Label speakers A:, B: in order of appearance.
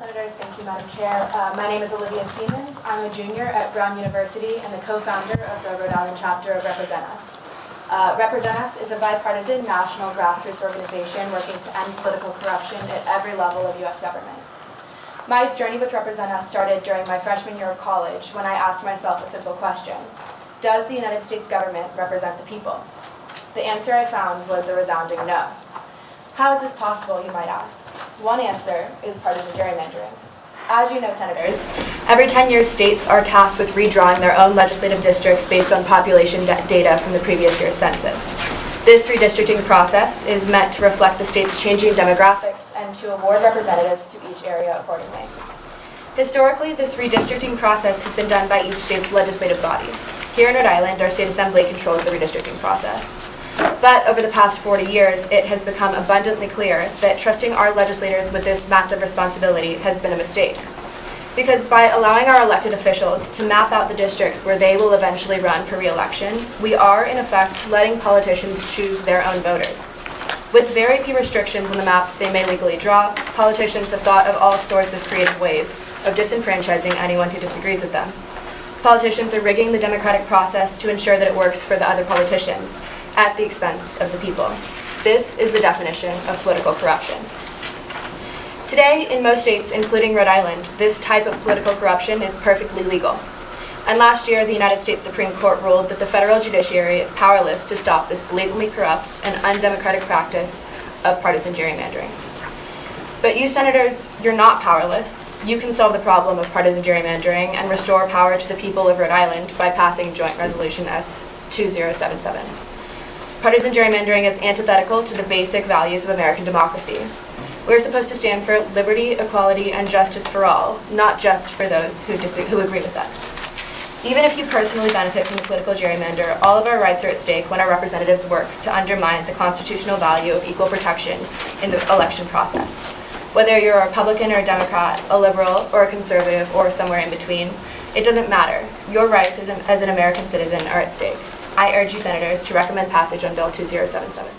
A: Senators. Thank you, Madam Chair. My name is Olivia Siemens. I'm a junior at Brown University and the co-founder of the Rhode Island chapter of RepresentUs. RepresentUs is a bipartisan national grassroots organization working to end political corruption at every level of U.S. government. My journey with RepresentUs started during my freshman year of college when I asked myself a simple question: does the United States government represent the people? The answer I found was a resounding no. How is this possible, you might ask? One answer is partisan gerrymandering. As you know, Senators, every 10 years states are tasked with redrawing their own legislative districts based on population data from the previous year's census. This redistricting process is meant to reflect the state's changing demographics and to award representatives to each area accordingly. Historically, this redistricting process has been done by each state's legislative body. Here in Rhode Island, our state assembly controls the redistricting process. But over the past 40 years, it has become abundantly clear that trusting our legislators with this massive responsibility has been a mistake. Because by allowing our elected officials to map out the districts where they will eventually run for re-election, we are, in effect, letting politicians choose their own voters. With very few restrictions on the maps they may legally draw, politicians have thought of all sorts of creative ways of disenfranchising anyone who disagrees with them. Politicians are rigging the democratic process to ensure that it works for the other politicians, at the expense of the people. This is the definition of political corruption. Today, in most states, including Rhode Island, this type of political corruption is perfectly legal. And last year, the United States Supreme Court ruled that the federal judiciary is powerless to stop this blatantly corrupt and undemocratic practice of partisan gerrymandering. But you, Senators, you're not powerless. You can solve the problem of partisan gerrymandering and restore power to the people of Rhode Island by passing Joint Resolution S2077. Partisan gerrymandering is antithetical to the basic values of American democracy. We're supposed to stand for liberty, equality, and justice for all, not just for those who agree with us. Even if you personally benefit from the political gerrymander, all of our rights are at stake when our representatives work to undermine the constitutional value of equal protection in the election process. Whether you're a Republican or a Democrat, a liberal or a conservative, or somewhere in between, it doesn't matter. Your rights as an American citizen are at stake. I urge you, Senators, to recommend passage on Bill 2077.